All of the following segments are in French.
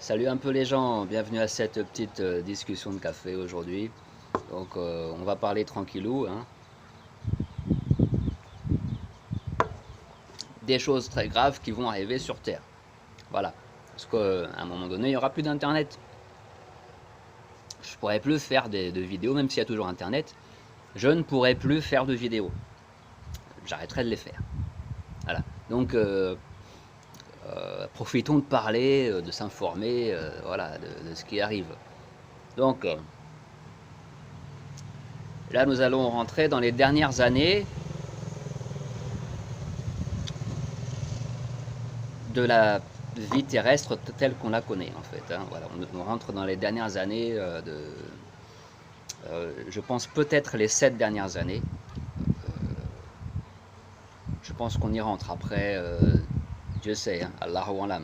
Salut un peu les gens, bienvenue à cette petite discussion de café aujourd'hui. Donc on va parler tranquillou, hein, des choses très graves qui vont arriver sur Terre. Voilà. Parce qu'à un moment donné, il n'y aura plus d'internet. Je ne pourrai plus faire de vidéos, même s'il y a toujours internet. Je ne pourrai plus faire de vidéos. J'arrêterai de les faire. Voilà. Donc profitons de parler, de s'informer, voilà, de ce qui arrive. Donc là, nous allons rentrer dans les dernières années de la vie terrestre telle qu'on la connaît en fait. Hein. Voilà, on rentre dans les dernières années je pense peut-être les 7 dernières années. Je pense qu'on y rentre après. Dieu sait, hein, Allah ou Allah,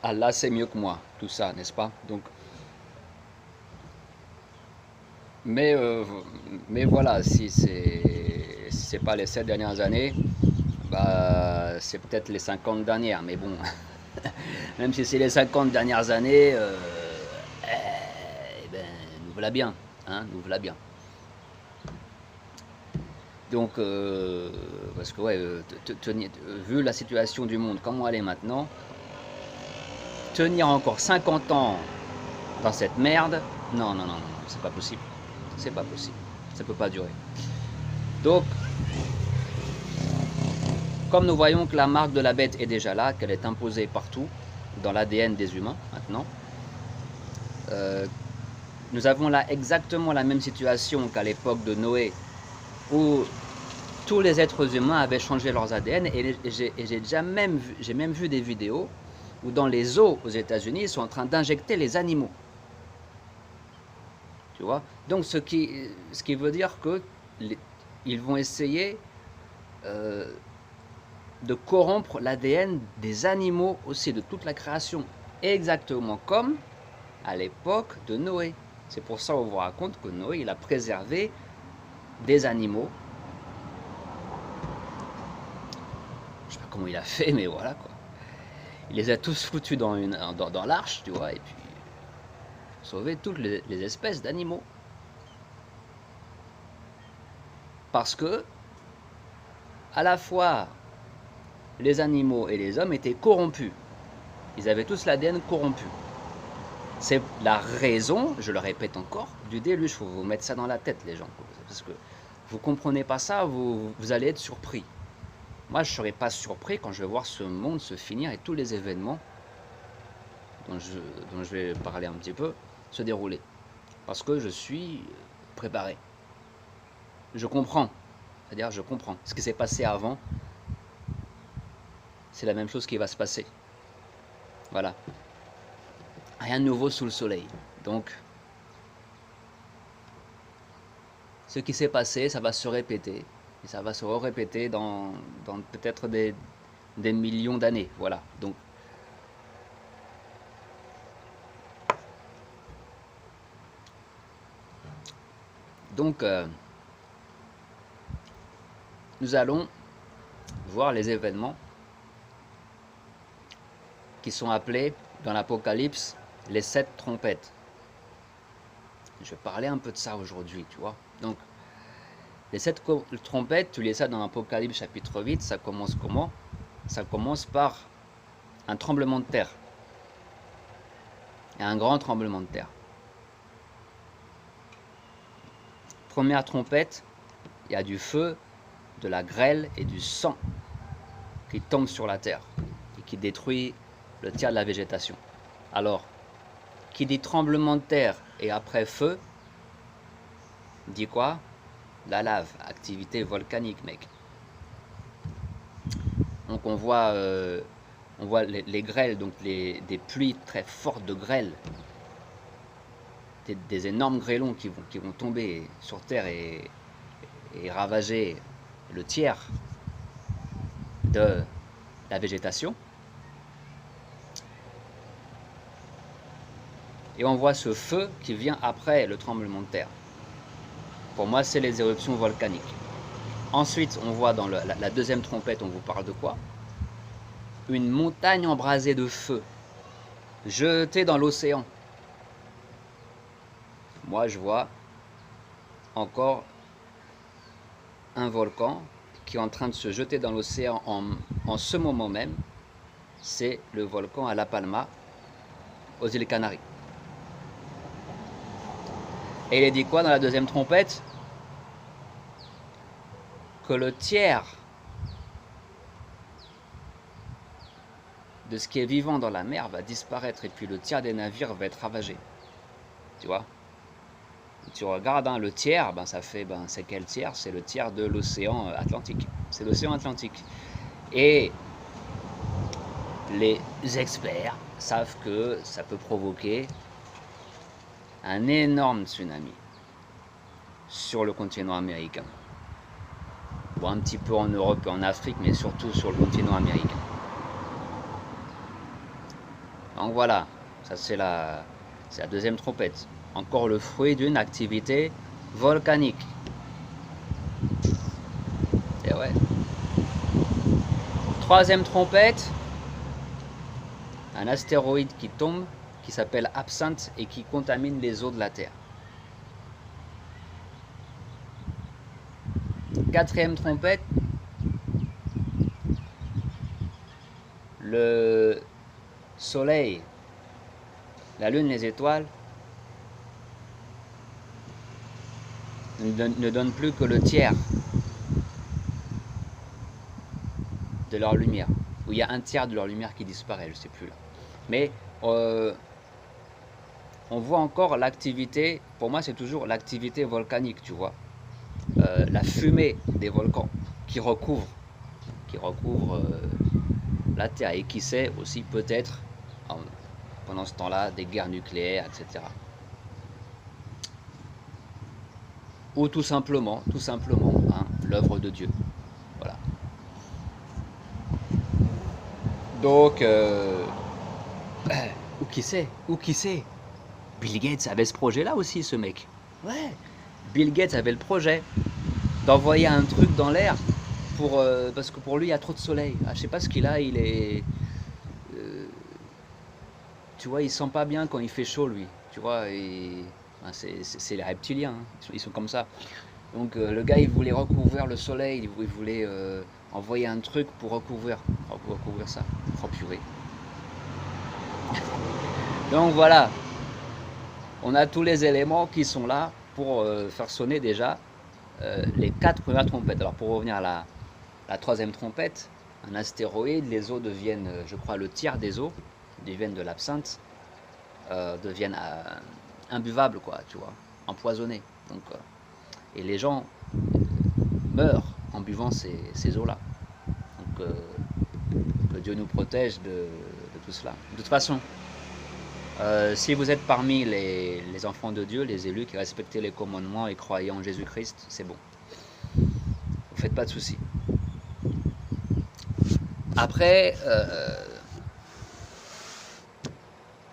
Allah sait mieux que moi tout ça, n'est-ce pas? Donc, mais, euh, mais voilà, si c'est pas les 7 dernières années, bah, c'est peut-être les 50 dernières, mais bon, même si c'est les 50 dernières années, eh ben, nous voilà bien, hein, nous voilà bien. Donc, parce que ouais, vu la situation du monde, comment elle est maintenant, tenir encore 50 ans dans cette merde, non, non, non, non, c'est pas possible. C'est pas possible. Ça peut pas durer. Donc, comme nous voyons que la marque de la bête est déjà là, qu'elle est imposée partout, dans l'ADN des humains maintenant, euh, nous avons là exactement la même situation qu'à l'époque de Noé, où tous les êtres humains avaient changé leurs ADN, et j'ai même vu des vidéos où dans les eaux aux États-Unis, ils sont en train d'injecter les animaux. Tu vois? Donc ce qui veut dire que ils vont essayer euh, de corrompre l'ADN des animaux aussi, de toute la création, exactement comme à l'époque de Noé. C'est pour ça qu'on vous raconte que Noé, il a préservé des animaux. Je sais pas comment il a fait, mais voilà quoi. Il les a tous foutus dans l'arche, tu vois, et puis sauvé toutes les espèces d'animaux. Parce que, à la fois, les animaux et les hommes étaient corrompus. Ils avaient tous l'ADN corrompu. C'est la raison, je le répète encore, du déluge. Il faut vous mettre ça dans la tête, les gens. Parce que vous ne comprenez pas ça, vous allez être surpris. Moi, je ne serai pas surpris quand je vais voir ce monde se finir et tous les événements dont je vais parler un petit peu se dérouler. Parce que je suis préparé. Je comprends. C'est-à-dire, je comprends. Ce qui s'est passé avant, c'est la même chose qui va se passer. Voilà. Rien de nouveau sous le soleil. Donc, ce qui s'est passé, ça va se répéter. Et ça va se répéter dans peut-être des millions d'années. Voilà. Donc nous allons voir les événements qui sont appelés dans l'Apocalypse les 7 trompettes. Je vais parler un peu de ça aujourd'hui, tu vois. Donc, les 7 trompettes, tu lis ça dans l'Apocalypse chapitre 8, ça commence comment? Ça commence par un tremblement de terre. Et un grand tremblement de terre. Première trompette, il y a du feu, de la grêle et du sang qui tombe sur la terre et qui détruit le tiers de la végétation. Alors, qui dit tremblement de terre et après feu, dit quoi? La lave, activité volcanique, mec. Donc on voit les grêles, donc des pluies très fortes de grêle, des énormes grêlons qui vont tomber sur terre et ravager le tiers de la végétation. Et on voit ce feu qui vient après le tremblement de terre. Pour moi, c'est les éruptions volcaniques. Ensuite, on voit dans la deuxième trompette, on vous parle de quoi? Une montagne embrasée de feu. jeté dans l'océan. Moi, je vois encore un volcan qui est en train de se jeter dans l'océan en ce moment même. C'est le volcan à La Palma, aux îles Canaries. Et il est dit quoi dans la deuxième trompette? Que le tiers de ce qui est vivant dans la mer va disparaître et puis le tiers des navires va être ravagé. Tu vois? Tu regardes, hein, le tiers, ben ça fait, c'est quel tiers? C'est le tiers de l'océan Atlantique. C'est l'océan Atlantique. Et les experts savent que ça peut provoquer un énorme tsunami sur le continent américain. Ou un petit peu en Europe et en Afrique, mais surtout sur le continent américain. Donc voilà, ça c'est la deuxième trompette. Encore le fruit d'une activité volcanique. Et ouais. Troisième trompette, un astéroïde qui tombe, qui s'appelle Absinthe et qui contamine les eaux de la Terre. Quatrième trompette, le soleil, la lune, les étoiles ne donnent plus que le tiers de leur lumière. Ou il y a un tiers de leur lumière qui disparaît, je ne sais plus là. Mais on voit encore l'activité, pour moi c'est toujours l'activité volcanique, tu vois. La fumée des volcans qui recouvre la Terre et qui sait aussi peut-être pendant ce temps-là des guerres nucléaires, etc. Ou tout simplement, hein, l'œuvre de Dieu. Voilà. Donc, ou qui sait, Bill Gates avait ce projet-là aussi, ce mec. Ouais. Bill Gates avait le projet d'envoyer un truc dans l'air parce que pour lui il y a trop de soleil. Je sais pas ce qu'il a, il est, tu vois, il sent pas bien quand il fait chaud lui. Tu vois, c'est les reptiliens, hein. Ils sont comme ça. Donc le gars il voulait recouvrir le soleil, il voulait envoyer un truc pour recouvrir ça. Oh purée. Donc voilà, on a tous les éléments qui sont là pour faire sonner déjà les 4 premières trompettes. Alors pour revenir à la troisième trompette, un astéroïde, les eaux deviennent, je crois, le tiers des eaux deviennent de l'absinthe, deviennent imbuvables, quoi, tu vois, empoisonnées. Donc, et les gens meurent en buvant ces eaux-là. Donc que Dieu nous protège de tout cela. De toute façon, si vous êtes parmi les enfants de Dieu, les élus qui respectez les commandements et croyez en Jésus-Christ, c'est bon. Vous ne faites pas de soucis. Après,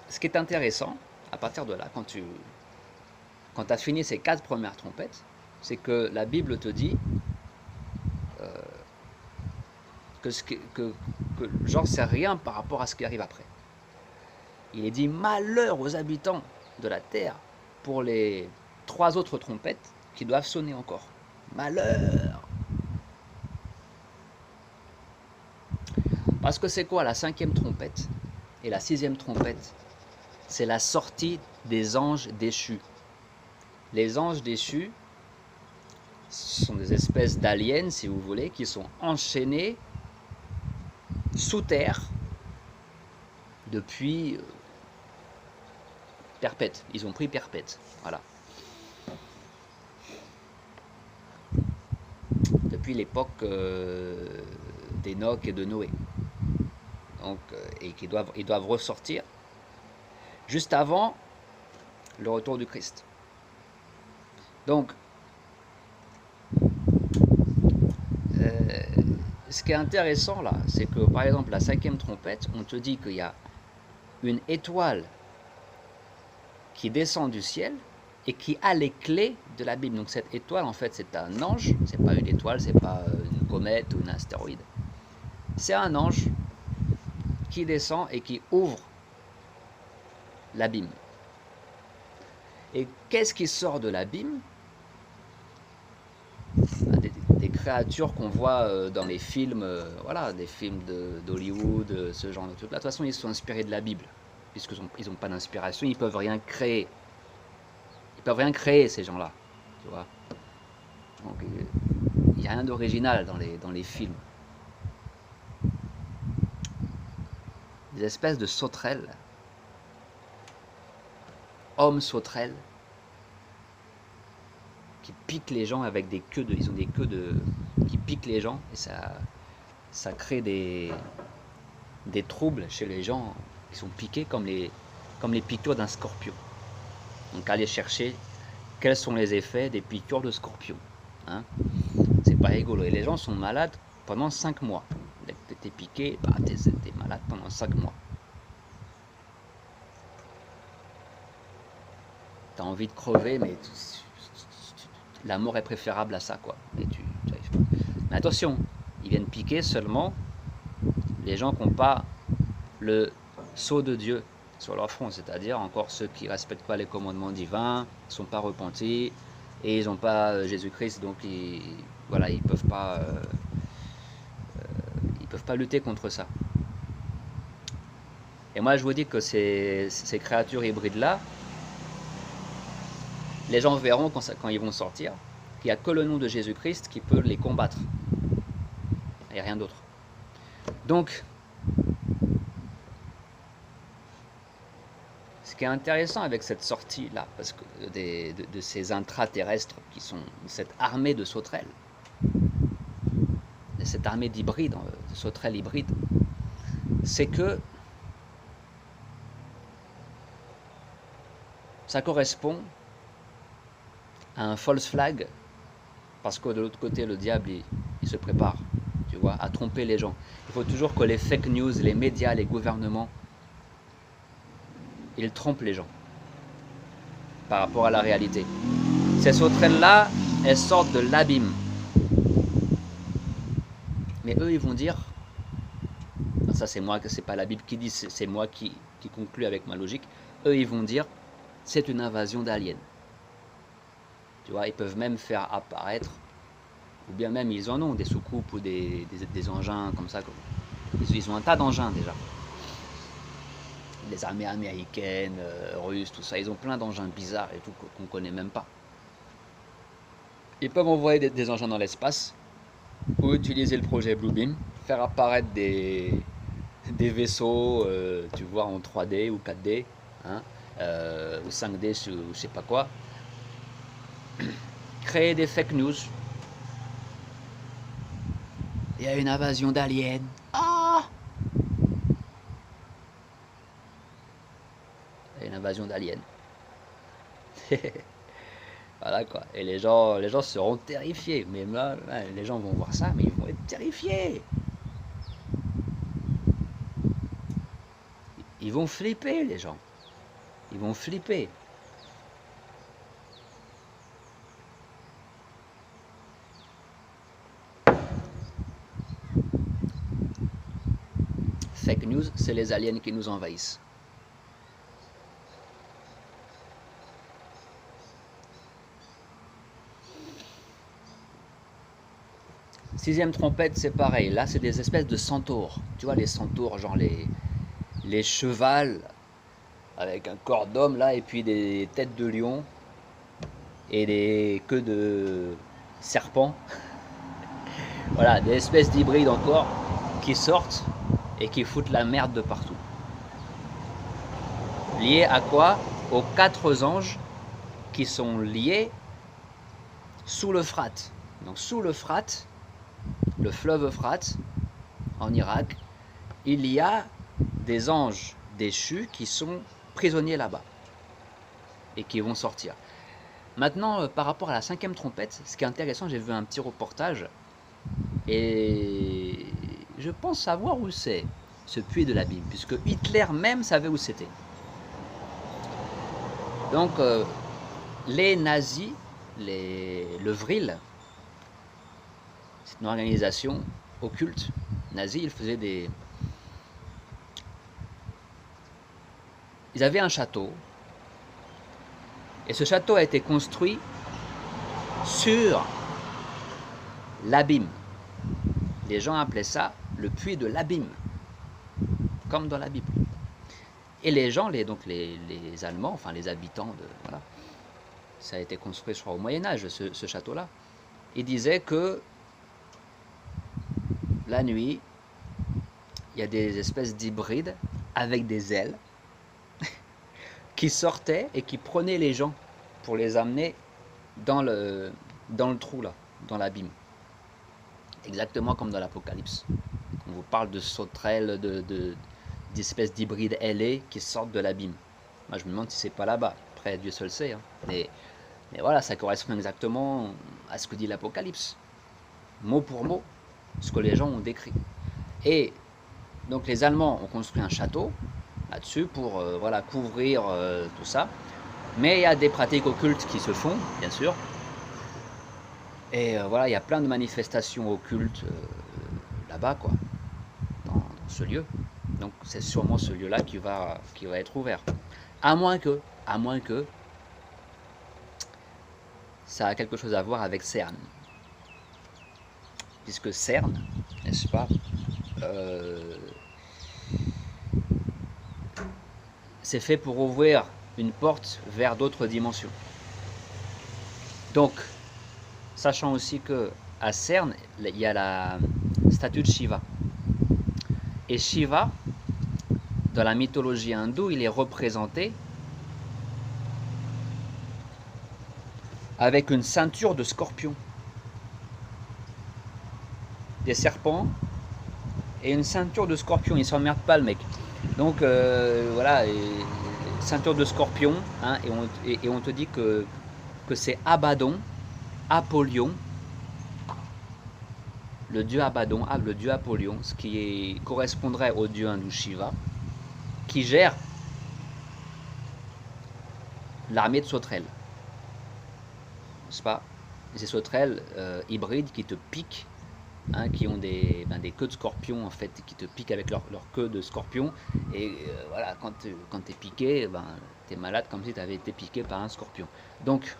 ce qui est intéressant, à partir de là, quand tu as fini ces 4 premières trompettes, c'est que la Bible te dit que genre c'est rien par rapport à ce qui arrive après. Il est dit malheur aux habitants de la terre pour les 3 autres trompettes qui doivent sonner encore. Malheur. Parce que c'est quoi la 5e trompette et la 6e trompette? C'est la sortie des anges déchus. Les anges déchus sont des espèces d'aliens, si vous voulez, qui sont enchaînés sous terre depuis perpète. Ils ont pris perpète. Voilà. Depuis l'époque d'Enoch et de Noé. Donc, et ils doivent ressortir juste avant le retour du Christ. Donc, ce qui est intéressant là, c'est que par exemple la 5e trompette, on te dit qu'il y a une étoile qui descend du ciel et qui a les clés de la Bible. Donc cette étoile, en fait, c'est un ange, c'est pas une étoile, c'est pas une comète ou un astéroïde. C'est un ange qui descend et qui ouvre l'abîme. Et qu'est-ce qui sort de l'abîme? Des créatures qu'on voit dans les films, voilà, des films d'Hollywood, ce genre de trucs. De toute façon, ils sont inspirés de la Bible, puisqu'ils n'ont pas d'inspiration, ils peuvent rien créer. Ils peuvent rien créer, ces gens-là, tu vois. Donc, il n'y a rien d'original dans les films. Des espèces de sauterelles, hommes sauterelles, qui piquent les gens avec des queues de... Ils ont des queues qui piquent les gens, et ça crée des troubles chez les gens qui sont piqués comme les piqûres d'un scorpion. Donc allez chercher quels sont les effets des piqûres de scorpion. Hein, c'est pas rigolo. Et les gens sont malades pendant 5 mois. Dès que t'es piqué, bah, t'es malade pendant 5 mois. T'as envie de crever, mais la mort est préférable à ça, quoi. Mais tu arrives pas. Mais attention, ils viennent piquer seulement les gens qui n'ont pas le sceau de Dieu sur leur front, c'est-à-dire encore ceux qui ne respectent pas les commandements divins, ne sont pas repentis, et ils n'ont pas Jésus-Christ, donc voilà, ils peuvent pas lutter contre ça. Et moi je vous dis que ces créatures hybrides-là, les gens verront quand ils vont sortir qu'il n'y a que le nom de Jésus-Christ qui peut les combattre. Il n'y a rien d'autre. Donc, ce qui est intéressant avec cette sortie-là, parce que de ces intraterrestres qui sont cette armée de sauterelles, de cette armée d'hybrides, de sauterelles hybrides, c'est que ça correspond à un false flag, parce que de l'autre côté, le diable, il se prépare, tu vois, à tromper les gens. Il faut toujours que les fake news, les médias, les gouvernements, ils trompent les gens par rapport à la réalité. Ces sauterelles-là, elles sortent de l'abîme. Mais eux, ils vont dire, ça c'est moi, c'est pas la Bible qui dit, c'est moi qui conclue avec ma logique. Eux, ils vont dire, c'est une invasion d'aliens. Tu vois, ils peuvent même faire apparaître, ou bien même ils en ont des soucoupes ou des engins comme ça. Ils ont un tas d'engins déjà. Les armées américaines, russes, tout ça, ils ont plein d'engins bizarres et tout qu'on connaît même pas. Ils peuvent envoyer des engins dans l'espace ou utiliser le projet Bluebeam, faire apparaître des vaisseaux, tu vois, en 3D ou 4D, hein, ou 5D, je sais pas quoi. Créer des fake news. Il y a une invasion d'aliens. Ah! Il y a une invasion d'aliens. Voilà quoi. Et les gens seront terrifiés. Mais là, les gens vont voir ça, mais ils vont être terrifiés. Ils vont flipper, les gens. Ils vont flipper. Fake news, c'est les aliens qui nous envahissent. Sixième trompette, c'est pareil. Là, c'est des espèces de centaures. Tu vois, les centaures, genre les chevals avec un corps d'homme là, et puis des têtes de lion et des queues de serpent. Voilà, des espèces d'hybrides encore qui sortent et qui foutent la merde de partout. Liés à quoi? Aux 4 anges qui sont liés sous l'Euphrate. Donc sous l'Euphrate, le fleuve Euphrate, en Irak, il y a des anges déchus qui sont prisonniers là-bas et qui vont sortir. Maintenant, par rapport à la 5e trompette, ce qui est intéressant, j'ai vu un petit reportage et je pense savoir où c'est, ce puits de l'abîme, puisque Hitler même savait où c'était. Donc, les nazis, le Vril, c'est une organisation occulte nazie, ils faisaient ils avaient un château, et ce château a été construit sur l'abîme. Les gens appelaient ça le puits de l'abîme, comme dans la Bible. Et les gens, donc les Allemands, enfin les habitants de... Voilà, ça a été construit, je crois, au Moyen-Âge, ce château-là. Ils disaient que la nuit, il y a des espèces d'hybrides avec des ailes qui sortaient et qui prenaient les gens pour les amener dans le trou, là, dans l'abîme. Exactement comme dans l'Apocalypse. On vous parle de sauterelles, d'espèces d'hybrides ailés qui sortent de l'abîme. Moi, je me demande si c'est pas là-bas. Après, Dieu seul sait. Hein. Mais voilà, ça correspond exactement à ce que dit l'Apocalypse. Mot pour mot, ce que les gens ont décrit. Et donc, les Allemands ont construit un château là-dessus pour voilà, couvrir tout ça. Mais il y a des pratiques occultes qui se font, bien sûr. Et voilà, il y a plein de manifestations occultes là-bas, quoi, dans ce lieu. Donc c'est sûrement ce lieu-là qui va être ouvert. À moins que ça a quelque chose à voir avec CERN. Puisque CERN, n'est-ce pas, c'est fait pour ouvrir une porte vers d'autres dimensions. Donc, sachant aussi que à CERN, il y a la statue de Shiva. Et Shiva, dans la mythologie hindoue, il est représenté avec une ceinture de scorpions, des serpents et une ceinture de scorpions. Il s'emmerde pas, le mec. Donc voilà, ceinture de scorpions, hein, et on te dit que c'est Abaddon, Apollyon, le dieu Abaddon, le dieu Apollyon, ce qui correspondrait au dieu hindou Shiva, qui gère l'armée de sauterelles. N'est-ce pas? Ces sauterelles hybrides qui te piquent, hein, qui ont des queues de scorpion, en fait, qui te piquent avec leur queue de scorpion. Et voilà, quand tu es piqué, tu es malade comme si tu avais été piqué par un scorpion. Donc,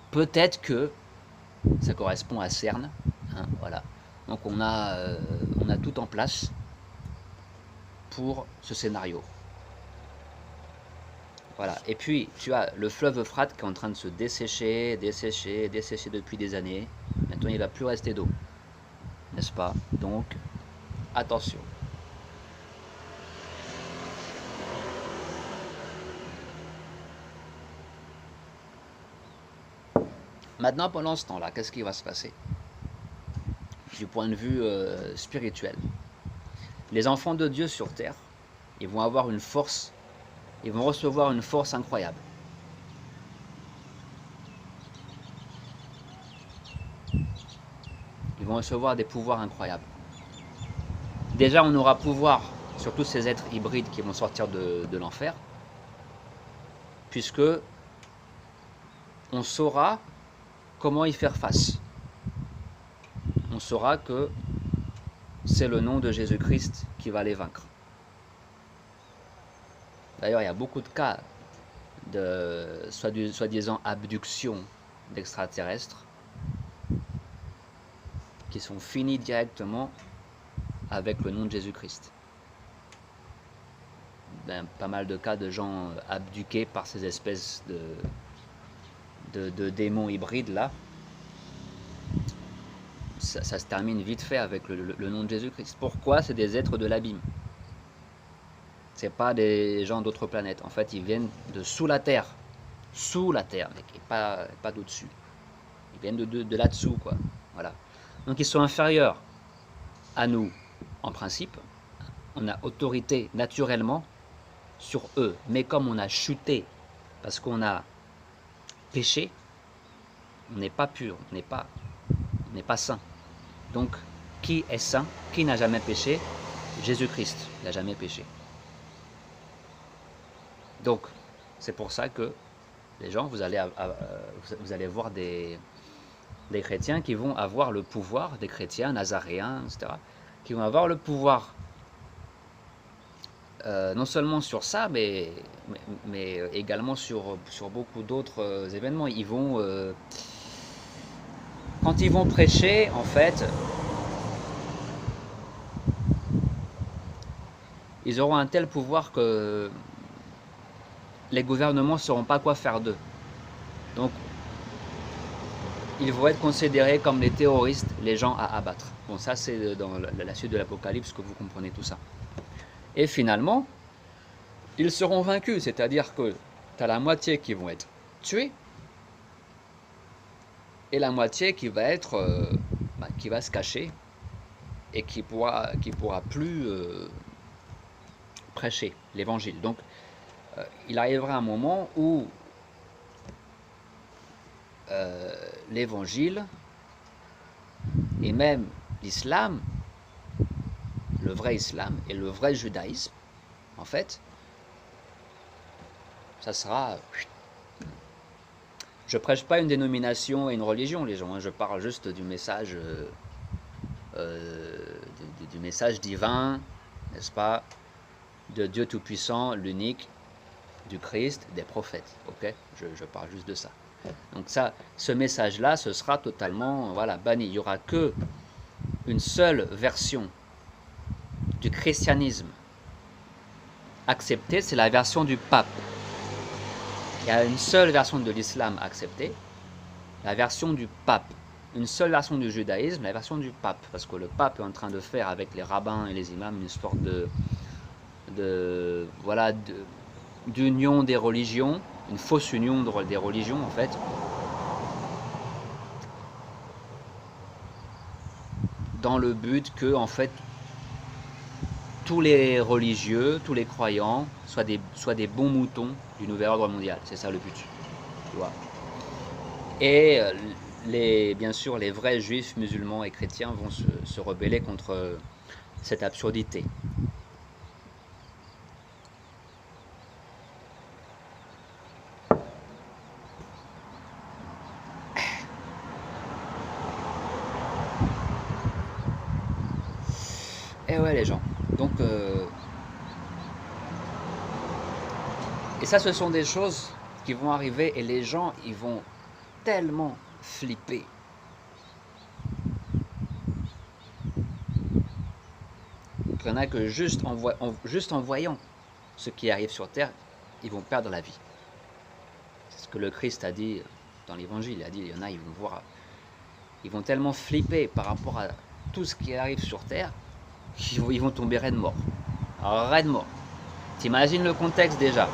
peut-être que ça correspond à CERN. Hein, voilà. Donc on a tout en place pour ce scénario. Voilà. Et puis tu as le fleuve Euphrate qui est en train de se dessécher depuis des années. Maintenant il ne va plus rester d'eau. N'est-ce pas? Donc attention. Maintenant, pendant ce temps-là, qu'est-ce qui va se passer du point de vue spirituel? Les enfants de Dieu sur terre, ils vont avoir une force, ils vont recevoir une force incroyable. Ils vont recevoir des pouvoirs incroyables. Déjà, on aura pouvoir sur tous ces êtres hybrides qui vont sortir de l'enfer, puisque on saura comment y faire face. On saura que c'est le nom de Jésus-Christ qui va les vaincre. D'ailleurs, il y a beaucoup de cas de soi-disant abduction d'extraterrestres qui sont finis directement avec le nom de Jésus-Christ. Pas mal de cas de gens abduqués par ces espèces de démons hybrides là. Ça se termine vite fait avec le nom de Jésus-Christ. Pourquoi? C'est des êtres de l'abîme. C'est pas des gens d'autres planètes. En fait, ils viennent de sous la terre. Sous la terre, mec, et pas d'au-dessus. Ils viennent de là-dessous, quoi. Voilà. Donc ils sont inférieurs à nous, en principe. On a autorité naturellement sur eux. Mais comme on a chuté, parce qu'on a péché, on n'est pas pur, on n'est pas saint. Donc, qui est saint? Qui n'a jamais péché? Jésus-Christ n'a jamais péché. Donc, c'est pour ça que les gens, vous allez voir des chrétiens qui vont avoir le pouvoir, des chrétiens, nazaréens, etc., qui vont avoir le pouvoir non seulement sur ça, mais également sur beaucoup d'autres événements. Quand ils vont prêcher, en fait, ils auront un tel pouvoir que les gouvernements ne sauront pas quoi faire d'eux. Donc, ils vont être considérés comme les terroristes, les gens à abattre. Bon, ça c'est dans la suite de l'Apocalypse que vous comprenez tout ça. Et finalement, ils seront vaincus, c'est-à-dire que tu as la moitié qui vont être tués, et la moitié qui va qui va se cacher, et qui pourra plus prêcher l'évangile. Donc, il arrivera un moment où l'évangile et même l'islam, le vrai islam et le vrai judaïsme, en fait, ça sera... Je prêche pas une dénomination et une religion, les gens, hein, je parle juste du message du message divin, n'est-ce pas, de Dieu Tout-Puissant, l'unique, du Christ, des prophètes, ok, je parle juste de ça. Donc ça, ce message-là, ce sera totalement banni. Il n'y aura que une seule version du christianisme acceptée, c'est la version du pape. Il y a une seule version de l'islam acceptée, la version du pape. Une seule version du judaïsme, la version du pape. Parce que le pape est en train de faire avec les rabbins et les imams une sorte d'union des religions, une fausse union des religions en fait. Dans le but que en fait tous les religieux, tous les croyants soient des bons moutons du nouvel ordre mondial. C'est ça le but. Tu vois. Et bien sûr, les vrais juifs, musulmans et chrétiens vont se rebeller contre cette absurdité. Et ouais les gens, donc et ça ce sont des choses qui vont arriver et les gens ils vont tellement flipper. Il y en a que juste en voyant ce qui arrive sur terre, ils vont perdre la vie. C'est ce que le Christ a dit dans l'évangile, il a dit il y en a, ils vont tellement flipper par rapport à tout ce qui arrive sur terre, ils vont tomber raide mort. Raide mort. T'imagines le contexte déjà.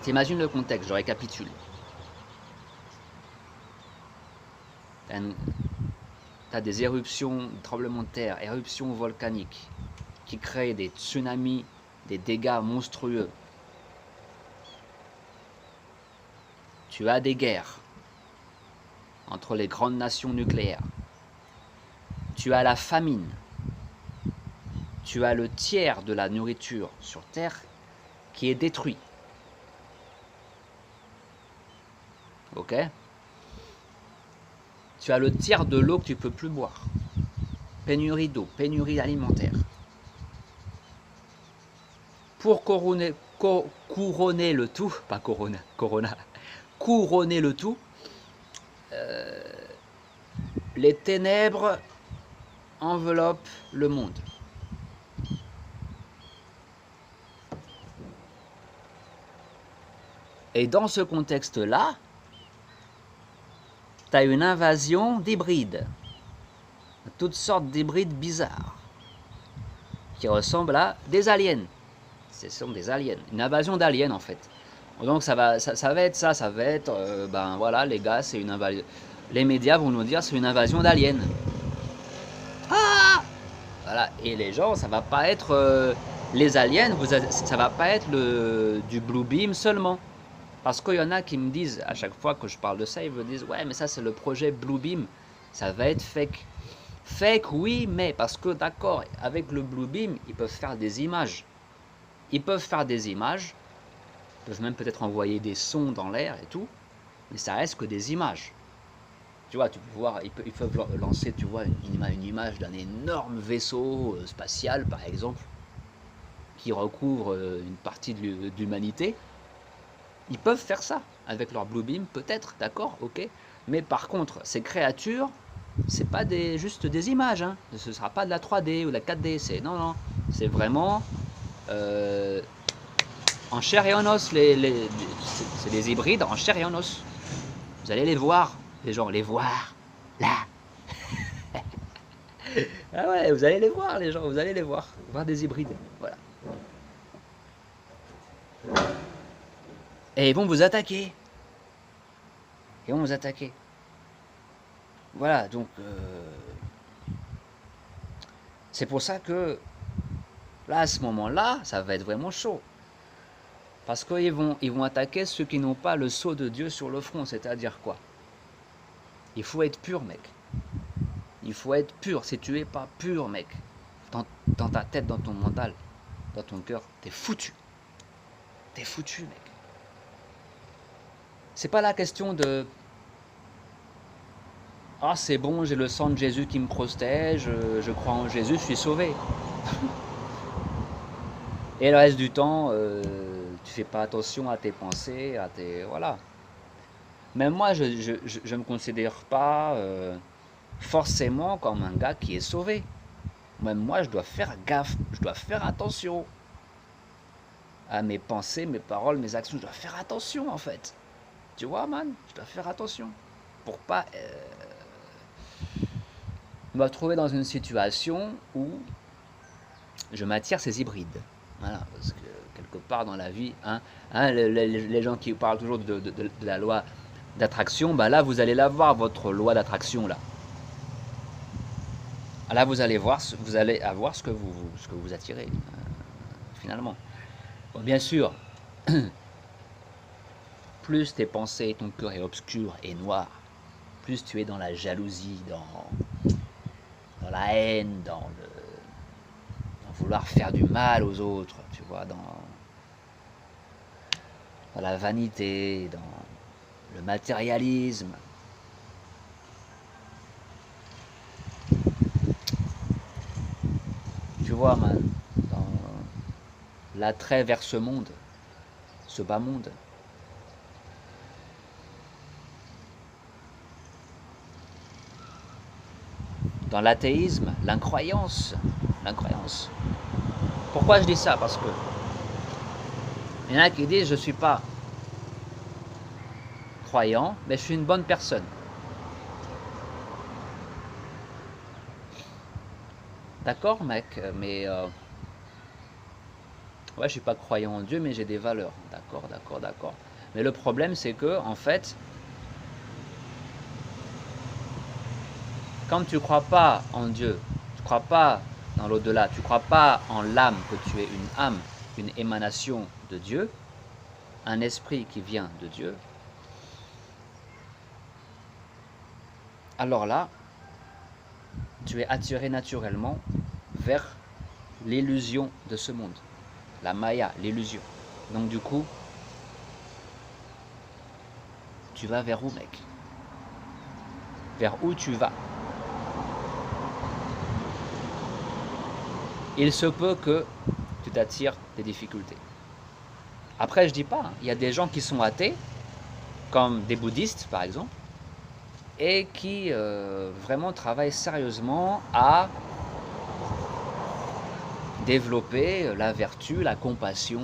T'imagines le contexte, je récapitule. T'as des éruptions, tremblements de terre, éruptions volcaniques qui créent des tsunamis, des dégâts monstrueux. Tu as des guerres entre les grandes nations nucléaires. Tu as la famine. Tu as le tiers de la nourriture sur Terre qui est détruit. Ok? Tu as le tiers de l'eau que tu ne peux plus boire. Pénurie d'eau, pénurie alimentaire. Pour couronner le tout, pas corona, couronner le tout, les ténèbres enveloppent le monde. Et dans ce contexte-là, tu as une invasion d'hybrides, toutes sortes d'hybrides bizarres, qui ressemblent à des aliens. Ce sont des aliens, une invasion d'aliens en fait. Donc ça va être ça, ça va être, les gars, c'est une invasion. Les médias vont nous dire c'est une invasion d'aliens. Ah, voilà, et les gens, ça va pas être les aliens, ça va pas être du Blue Beam seulement. Parce qu'il y en a qui me disent, à chaque fois que je parle de ça, ils me disent « Ouais, mais ça, c'est le projet Blue Beam. Ça va être fake. » Fake, oui, mais parce que, d'accord, avec le Blue Beam, ils peuvent faire des images. Ils peuvent faire des images. Ils peuvent même peut-être envoyer des sons dans l'air et tout. Mais ça reste que des images. Tu vois, tu peux voir, ils peuvent lancer, tu vois, une image d'un énorme vaisseau spatial, par exemple. qui recouvre une partie de l'humanité, ils peuvent faire ça avec leur Bluebeam, peut-être, d'accord, ok. Mais par contre, ces créatures, c'est pas juste des images, hein. Ce sera pas de la 3D ou de la 4D, non, c'est vraiment en chair et en os, c'est des hybrides en chair et en os. Vous allez les voir, les gens, les voir, là. Ah ouais, vous allez les voir, les gens, vous allez les voir des hybrides, voilà. Et ils vont vous attaquer. Voilà, donc c'est pour ça que là, à ce moment-là, ça va être vraiment chaud. Parce qu'ils vont attaquer ceux qui n'ont pas le sceau de Dieu sur le front, c'est-à-dire quoi? Il faut être pur, mec. Il faut être pur. Si tu n'es pas pur, mec, dans ta tête, dans ton mental, dans ton cœur, t'es foutu. T'es foutu, mec. C'est pas la question de ah, c'est bon, j'ai le sang de Jésus qui me protège, je crois en Jésus, je suis sauvé. Et le reste du temps, tu fais pas attention à tes pensées, à tes... Voilà. Même moi, je ne me considère pas forcément comme un gars qui est sauvé. Même moi, je dois faire gaffe, je dois faire attention à mes pensées, mes paroles, mes actions. Je dois faire attention, en fait. Tu vois, man, je dois faire attention. Pour pas me retrouver dans une situation où je m'attire ces hybrides. Voilà, parce que quelque part dans la vie, les gens qui parlent toujours de la loi d'attraction, bah là vous allez la voir, votre loi d'attraction là. Là vous allez avoir ce que vous attirez finalement. Bon, bien sûr, plus tes pensées, ton cœur est obscur et noir, plus tu es dans la jalousie, dans la haine, dans vouloir faire du mal aux autres, tu vois, dans la vanité, dans le matérialisme. Tu vois, man, dans l'attrait vers ce monde, ce bas monde. Dans l'athéisme, l'incroyance. Pourquoi je dis ça? Parce que il y en a qui disent je ne suis pas croyant, mais je suis une bonne personne. D'accord, mec, mais ouais, je suis pas croyant en Dieu, mais j'ai des valeurs. D'accord. Mais le problème, c'est que, en fait, quand tu crois pas en Dieu, tu crois pas dans l'au-delà, tu crois pas en l'âme, que tu es une âme, une émanation de Dieu, un esprit qui vient de Dieu, alors là, tu es attiré naturellement vers l'illusion de ce monde, la maya, l'illusion. Donc du coup, tu vas vers où, mec? Vers où tu vas? Il se peut que tu t'attires des difficultés. Après, je dis pas, il y a des gens qui sont athées, comme des bouddhistes par exemple, et qui vraiment travaillent sérieusement à développer la vertu, la compassion,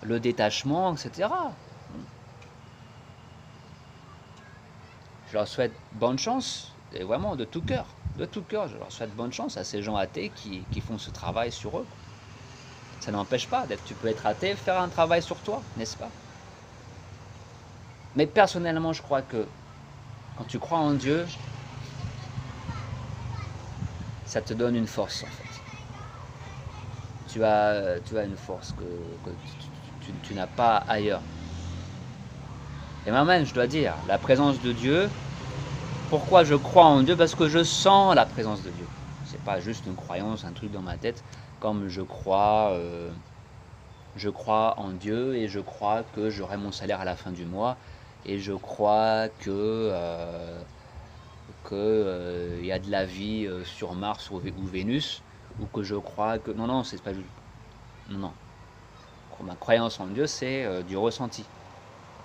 le détachement, etc. Je leur souhaite bonne chance, et vraiment de tout cœur, je leur souhaite bonne chance à ces gens athées qui font ce travail sur eux. Ça n'empêche pas d'être, tu peux être athée, faire un travail sur toi, n'est-ce pas? Mais personnellement, je crois que quand tu crois en Dieu, ça te donne une force en fait. Tu as une force que tu n'as pas ailleurs. Et moi-même, je dois dire, la présence de Dieu, pourquoi je crois en Dieu? Parce que je sens la présence de Dieu. C'est pas juste une croyance, un truc dans ma tête, comme je crois en Dieu et je crois que j'aurai mon salaire à la fin du mois et je crois que y a de la vie sur Mars ou Vénus. ou que je crois que... Non, non, c'est pas juste. Non, non. Ma croyance en Dieu, c'est du ressenti.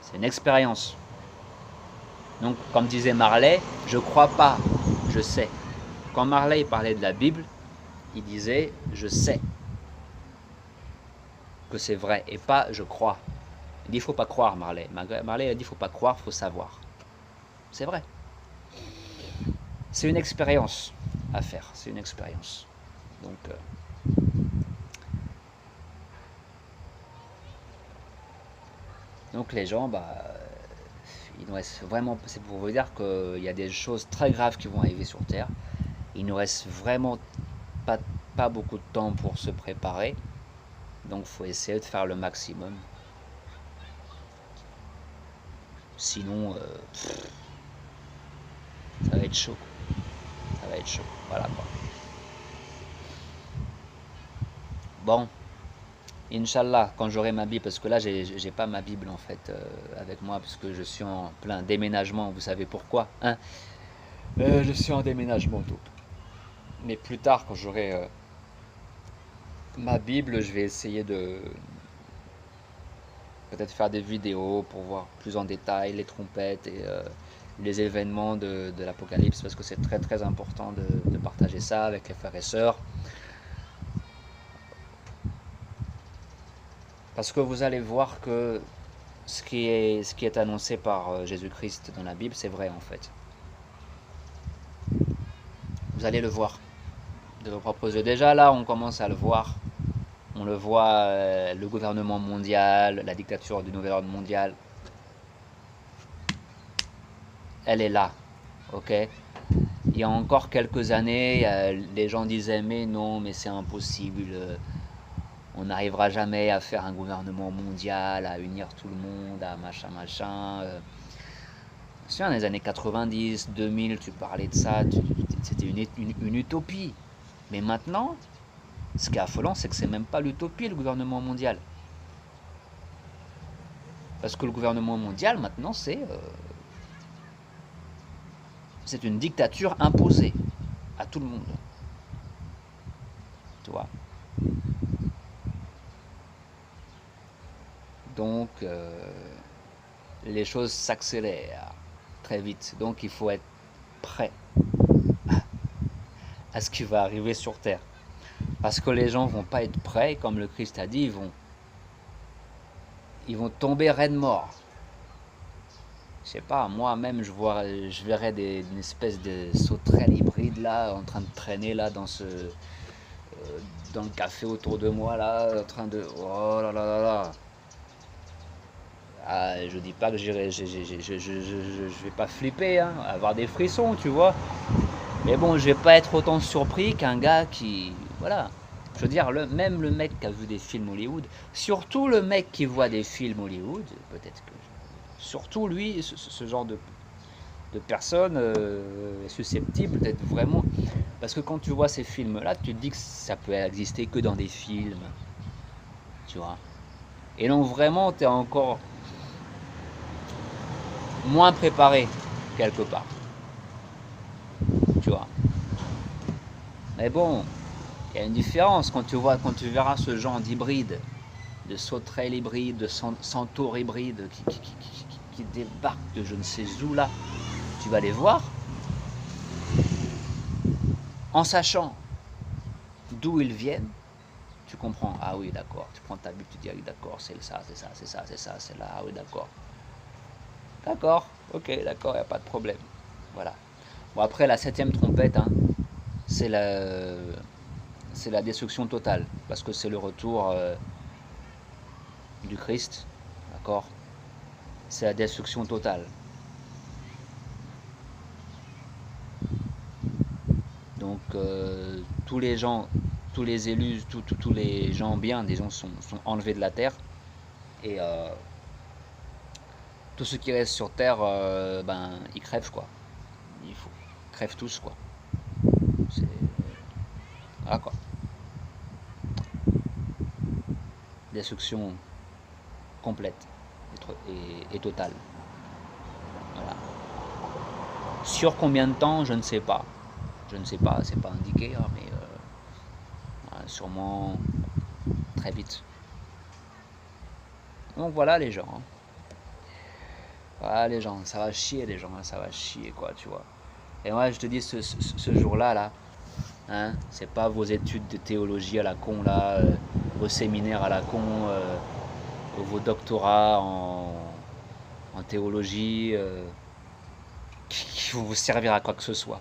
C'est une expérience. Donc, comme disait Marley, je crois pas, je sais. Quand Marley parlait de la Bible, il disait je sais que c'est vrai et pas je crois. Il dit il faut pas croire, Marley. Marley a dit il faut pas croire, faut savoir. C'est vrai. C'est une expérience à faire, c'est une expérience. Donc les gens, il nous reste vraiment, c'est pour vous dire qu'il y a des choses très graves qui vont arriver sur Terre. Il nous reste vraiment pas beaucoup de temps pour se préparer. Donc il faut essayer de faire le maximum. Sinon, ça va être chaud. Ça va être chaud. Voilà quoi. Bon, Inch'Allah, quand j'aurai ma Bible, parce que là j'ai pas ma Bible en fait avec moi, parce que je suis en plein déménagement, vous savez pourquoi, hein? Je suis en déménagement tout. Mais plus tard, quand j'aurai ma Bible, je vais essayer de peut-être faire des vidéos pour voir plus en détail les trompettes et les événements de l'Apocalypse, parce que c'est très très important de partager ça avec les frères et sœurs. Parce que vous allez voir que ce qui est annoncé par Jésus-Christ dans la Bible, c'est vrai en fait. Vous allez le voir de vos propres yeux. Déjà là, on commence à le voir. On le voit, le gouvernement mondial, la dictature du nouvel ordre mondial, elle est là, ok? Il y a encore quelques années, les gens disaient mais non, mais c'est impossible, on n'arrivera jamais à faire un gouvernement mondial, à unir tout le monde, à machin machin. Dans les années 90, 2000, tu parlais de ça, c'était une utopie. Mais maintenant, ce qui est affolant, c'est que c'est même pas l'utopie, le gouvernement mondial. Parce que le gouvernement mondial, maintenant, c'est une dictature imposée à tout le monde. Tu vois. Donc, les choses s'accélèrent très vite. Donc, il faut être prêt à ce qui va arriver sur Terre. Parce que les gens vont pas être prêts, comme le Christ a dit, ils vont tomber raide mort. Je sais pas, moi-même je verrais une espèce de sauterelle hybride là, en train de traîner là dans le café autour de moi là, en train de, oh là là là là. Ah, je dis pas que je vais pas flipper, hein, avoir des frissons, tu vois. Mais bon, je vais pas être autant surpris qu'un gars qui, voilà. Je veux dire, même le mec qui a vu des films Hollywood, surtout le mec qui voit des films Hollywood, peut-être que, surtout lui, ce genre de personne est susceptible d'être vraiment... Parce que quand tu vois ces films-là, tu te dis que ça peut exister que dans des films, tu vois. Et donc vraiment, tu es encore moins préparé, quelque part. Tu vois. Mais bon, il y a une différence quand tu verras ce genre d'hybride, de sauterelle hybride, de centaure hybride qui débarque de je ne sais où là. Tu vas les voir en sachant d'où ils viennent. Tu comprends, ah oui d'accord, tu prends ta Bible, tu dis ah oui d'accord, c'est ça, c'est ça, c'est ça, c'est ça, c'est là, ah oui d'accord. D'accord, ok, d'accord, il n'y a pas de problème. Voilà. Bon après la septième trompette, hein, c'est la destruction totale, parce que c'est le retour du Christ, d'accord. C'est la destruction totale. Donc tous les gens, tous les élus, tous les gens bien, disons, sont enlevés de la terre. Et tous ceux qui restent sur terre, ils crèvent quoi. Ils crèvent tous quoi. C'est... Voilà quoi. Destruction complète et totale. Voilà. Sur combien de temps, je ne sais pas. Je ne sais pas, c'est pas indiqué, hein, mais sûrement très vite. Donc voilà les gens. Hein. Voilà les gens, ça va chier les gens, hein, ça va chier quoi, tu vois. Et moi je te dis ce jour-là, là, hein, c'est pas vos études de théologie à la con là, vos séminaires à la con, vos doctorats en théologie qui vont vous servir à quoi que ce soit.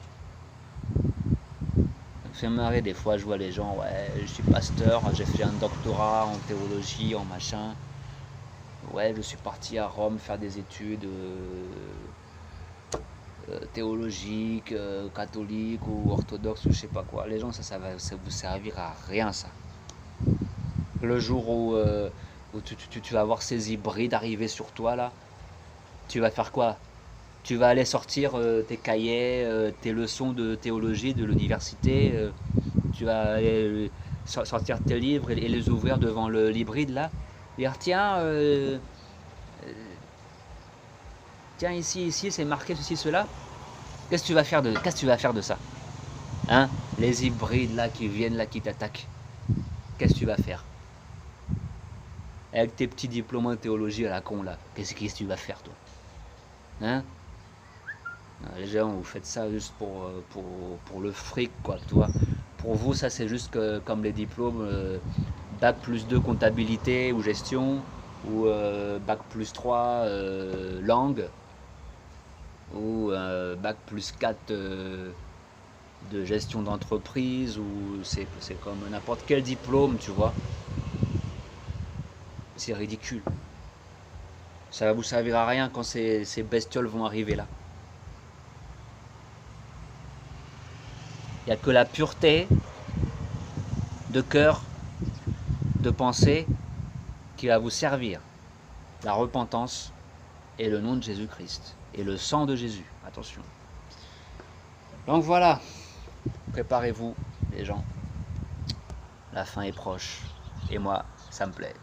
Ça me fait marrer des fois, je vois les gens, ouais, je suis pasteur, j'ai fait un doctorat en théologie, en machin. Ouais, je suis parti à Rome faire des études théologiques, catholiques ou orthodoxes ou je sais pas quoi. Les gens, ça va vous servir à rien, ça. Le jour où tu vas voir ces hybrides arriver sur toi, là, tu vas faire quoi? Tu vas aller sortir tes cahiers, tes leçons de théologie de l'université, tu vas aller sortir tes livres et les ouvrir devant l'hybride, là, et dire, tiens, ici, c'est marqué ceci, cela. Qu'est-ce que tu vas faire de ça? Hein? Les hybrides là qui viennent là qui t'attaquent. Qu'est-ce que tu vas faire? Avec tes petits diplômes en théologie à la con là. Qu'est-ce que tu vas faire toi? Hein? Les gens, vous faites ça juste pour le fric quoi, tu vois. Pour vous, ça c'est juste comme les diplômes Bac plus 2 comptabilité ou gestion ou Bac plus 3 langue ou Bac plus 4 de gestion d'entreprise ou c'est comme n'importe quel diplôme, tu vois. C'est ridicule. Ça va vous servir à rien quand ces bestioles vont arriver là. Il n'y a que la pureté de cœur, de pensée qui va vous servir. La repentance et le nom de Jésus-Christ. Et le sang de Jésus. Attention. Donc voilà. Préparez-vous, les gens. La fin est proche. Et moi, ça me plaît.